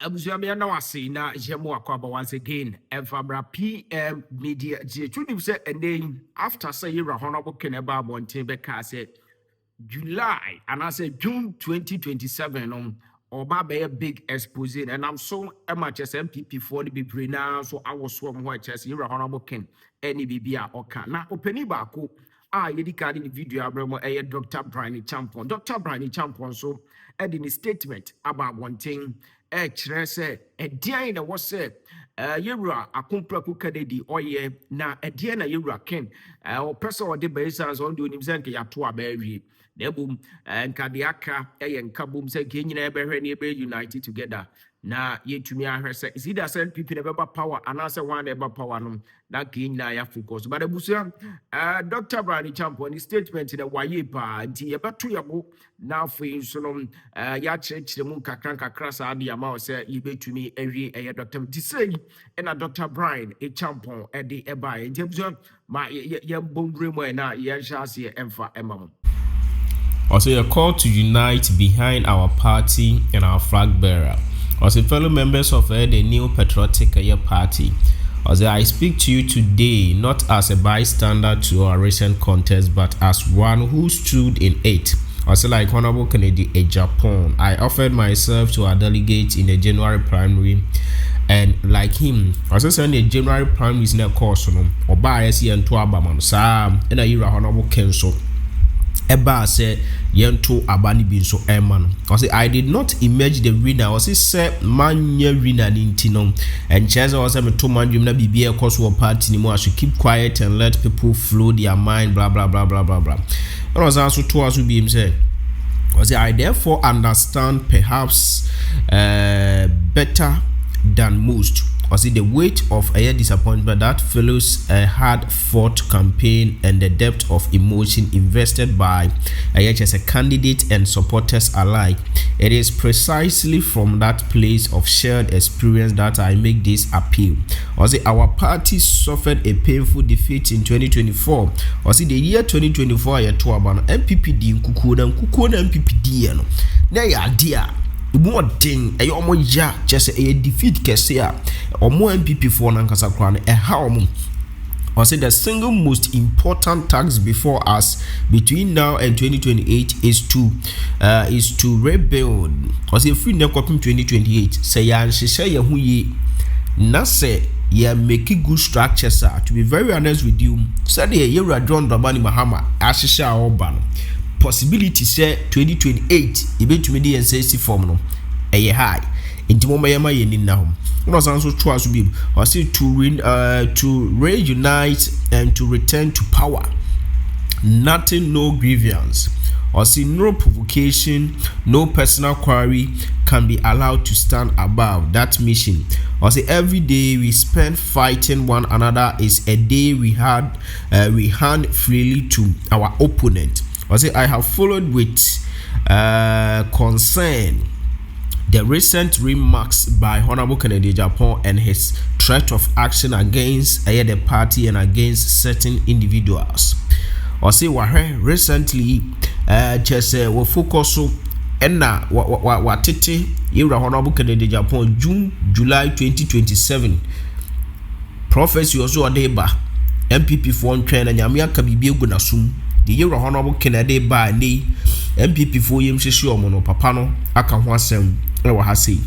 Abusuamia na wase na jemu akwaba once again Evabra PM Media J. Truly say and then after say you honorable Keneba Bontin Beka said July and I said June 2027 or be a big expose and I'm so much as MPP for the be now so I was swam white as you honorable Ken any BBA or can now open baako yedi card in video abramo Dr. Bryan Acheampong. Dr. Bryan Acheampong so in a statement about one thing kyerɛ sɛ ɛdeɛn na wɔ sɛ yɛwura akompraku kadedi ɔyɛ na ɛdeɛn na yɛwura ken ɔpɛ sɛ ɔde bɛyi san sɛ ɔde onim sɛ nka yɛato a bɛawie na mmom nka deɛ aka ɛyɛ nka bom sɛ nka nyinaa yɛbɛhwɛ ne yɛbɛyɛ united together na yɛtumi ahwɛ sɛ is either sɛ npp na ɛbɛba power anaasɛ one na ɛba power no na nka nyinaa yɛafocus but abusua Dr. Bryan Acheampong ne statement na wayɛ paa nti yɛbɛto yɛbo na afei nso no yɛakyerɛkyerɛ mu nkakra saa de ama wɔ sɛ yɛbɛtumi awie ɛyɛ dr nti sɛ yi ɛna Dr. Bryan Acheampong ɛde ɛbaeɛ nti abusua ma yɛmbɔ nwura mu ɛna yɛnhyɛ aseɛ ɛmfa ɛma mu. Also, a call to unite behind our party and our flag bearer. Also, fellow members of the new patriotic party. Also, I speak to you today not as a bystander to our recent contest, but as one who stood in it. Also, like Honorable Kennedy Agyapong, I offered myself to our delegate in the January primary, and like him, also send the January primary is in a course, or bias and to Abaman, Sam, and a year Honorable Kenso. Eba say yento abani bin so eman. I say I did not emerge the winner. I say manya winner nintino. And chance I was me to manjum na bibi cause war party ni mo. I should keep quiet and let people flow their mind. Blah blah blah blah blah blah. And I was also to us be him say. I say I therefore understand perhaps better than most. I see the weight of a disappointment that follows a hard-fought campaign and the depth of emotion invested by as a candidate and supporters alike. It is precisely from that place of shared experience that I make this appeal. I see our party suffered a painful defeat in 2024. I see the year 2024 ya tuabano NPP di nkukuna NPP di no. Na ya idea. Ibu thing e omo ya just a defeat kese a omo NPP for nankasa kra no ha omo. I say the single most important task before us between now and 2028 is to rebuild. I say free nekopim 2028 say ya nhihye ye hu yi na say ya make good structures. To be very honest with you, said the year John Dramani Mahama ahihye oba no possibility say 2028 ebetumi dey NCC form no eye high inti mo mayema ye ninna hom no san so to aso bi o say to reunite and to return to power, nothing, no grievance, or see no provocation, no personal quarry can be allowed to stand above that mission. Or say every day we spend fighting one another is a day we hand freely to our opponent. I say I have followed with concern the recent remarks by Honorable Kennedy Acheampong and his threat of action against the party and against certain individuals. I say recently just we focus on what tete Honorable Kennedy Acheampong July 2027 prophecy also adeba MPP for train and yamia kabibi gunasum. The year Honorable Kennedy by ne MPP for yim shishio no papa no aka ho asem e wa ha sei.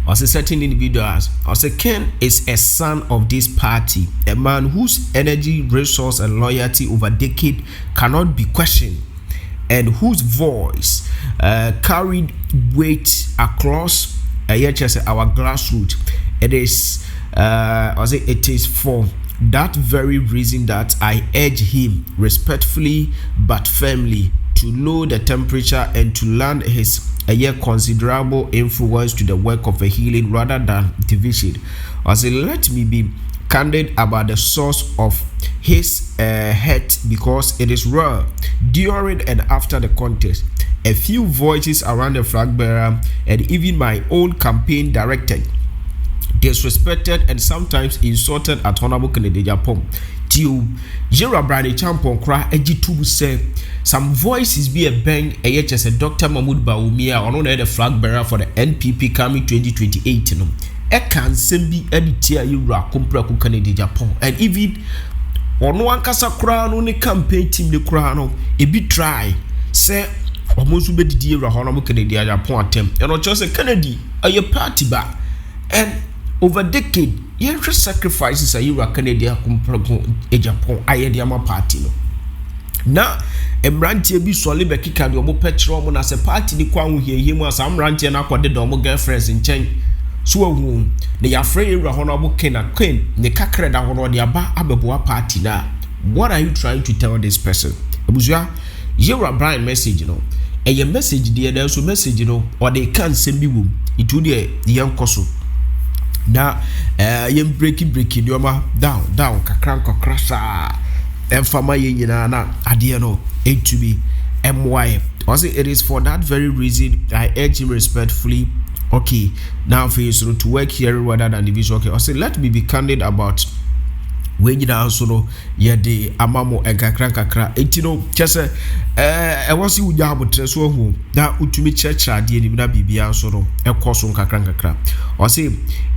As a certain individuals, as a Ken is a son of this party, a man whose energy, resource, and loyalty over decade cannot be questioned, and whose voice carried weight across our grassroots. It is for that very reason that I urge him respectfully but firmly to lower the temperature and to lend his considerable influence to the work of a healing rather than division. Let me be candid about the source of his hate, because it is rare during and after the contest. A few voices around the flag bearer and even my own campaign directed disrespected and sometimes insulted at Honorable Kennedy Agyapong. Till Bryan Acheampong kra ejitu say some voices be a bang a Dr. Mahmoud Bawumia or the flag bearer for the NPP coming 2028 no. E can sembi editia Yira kumpra ku Kennedy Agyapong and even ono ankasa kra no ne campaign team ne kra no e bi try say omonsu be didi Yira Honorable Kennedy Agyapong atem and o say Kennedy a party ba and over decade yɛhwɛ sacrifices a Yira Kennedy Agyapong ayɛ de ama party no na emrantie bi sɔle bɛkeka de ɔmo pɛkyerɛ ɔmo na sɛ party ni kwa ahohiahia mu asa emrantie na akɔde de ɔmo girlfriends nkyɛn so ahu ne yɛafrɛ Yira Honorable Queen ne kakra da hono de aba abɛboa party na. What are you trying to tell this person? Abusua Yira Bryan message no ɛyɛ message deɛ da so message no ɔde kan sɛm bi wom itu deɛ yɛnkɔ so na yem breaking dioma down kakra sa emfama ye nyina na ade no to be my. Also it is for that very reason I urge him respectfully, okay, now for you to work here rather than division. Okay, also let me be candid about when you now so yeah the amamo and kakra etino chese e wasi uja abotre so hu na utumi church ade ni na bibia so no ekoso kakra or say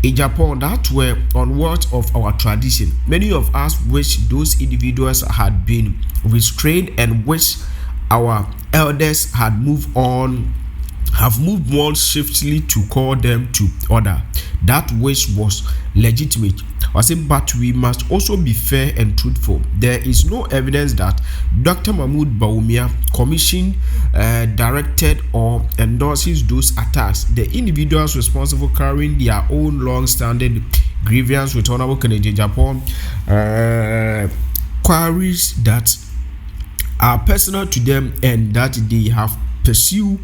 Agyapong that were on what of our tradition. Many of us wish those individuals had been restrained and wish our elders had moved on swiftly to call them to order. That wish was legitimate. I say, but we must also be fair and truthful. There is no evidence that Dr. Mahmoud Bawumia commissioned, directed, or endorses those attacks. The individuals responsible carrying their own long-standing grievance with Honorable Kennedy Agyapong queries that are personal to them and that they have pursued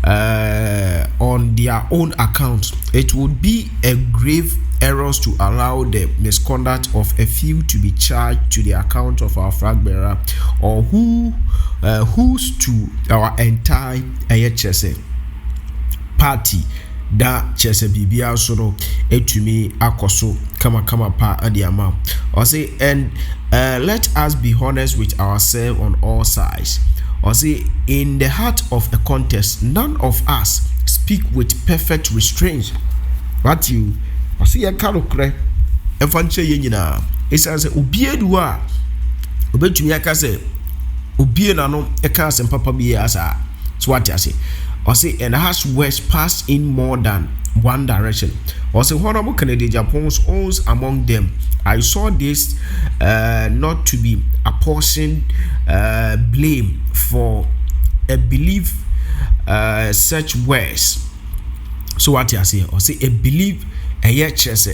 on their own account. It would be a grave error to allow the misconduct of a few to be charged to the account of our flag bearer or who's to our entire AHS party that chese bibia so no etumi akoso kama pa adiama or say and let us be honest with ourselves on all sides. Or say in the heart of a contest none of us speak with perfect restraint. What you see a kalokre efanche ye nyina esan se obie duwa obetumi aka se obie na no e ka se papa bi asa so what you say or say and has words passed in more than one direction. Or say Honorable Kennedy Agyapong's owns among them. I saw this not to be apportioned blame for a belief such words. So what you say? Or say a belief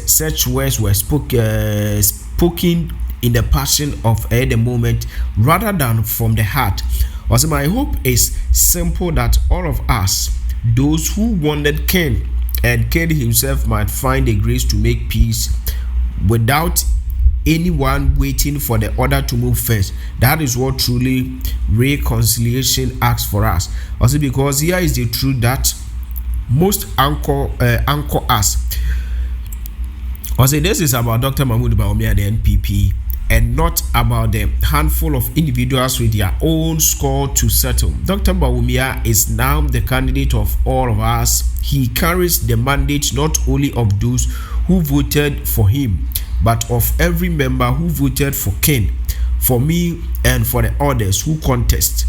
such words were spoken in the passion of the moment rather than from the heart. Or say my hope is simple that all of us, those who wanted Ken and Ken himself, might find the grace to make peace without anyone waiting for the order to move first. That is what truly reconciliation asks for us. Also, because here is the truth that most anchor us. Also, this is about Dr. Mahmoud Bawumia, the NPP, and not about the handful of individuals with their own score to settle. Dr. Bawumia is now the candidate of all of us. He carries the mandate not only of those who voted for him, but of every member who voted for Ken, for me, and for the others who contest.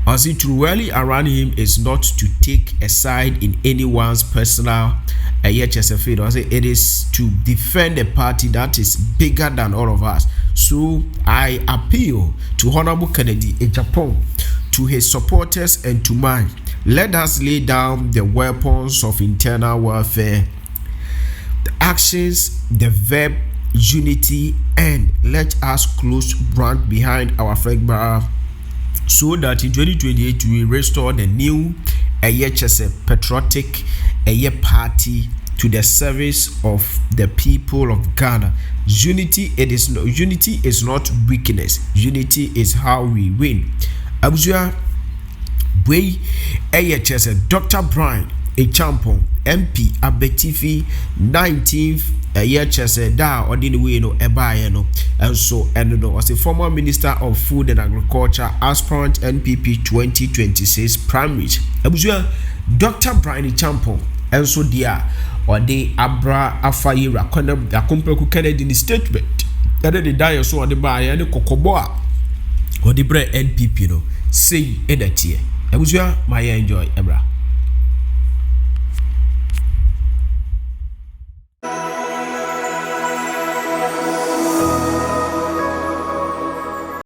As it really around him is not to take a side in anyone's personal it is to defend a party that is bigger than all of us. So I appeal to Honorable Kennedy Agyapong, to his supporters and to mine. Let us lay down the weapons of internal warfare, the actions, the verb unity, and let us close rank behind our flag bearer, so that in 2028 we restore the new patriotic party to the service of the people of Ghana. Unity is not weakness. Unity is how we win. Abusua Dr. Bryan Acheampong MP abetifi 19th year chese da odini we no ebaye no enso eno no was the former minister of food and agriculture aspirant NPP 2026 primaries abusua Dr. Bryan Acheampong enso dia ode abra afayira kwana akompreku Kennedy ni statement ade de da so ode baye ne kokobo a ode bre NPP no sei edatie abusua my enjoy ebra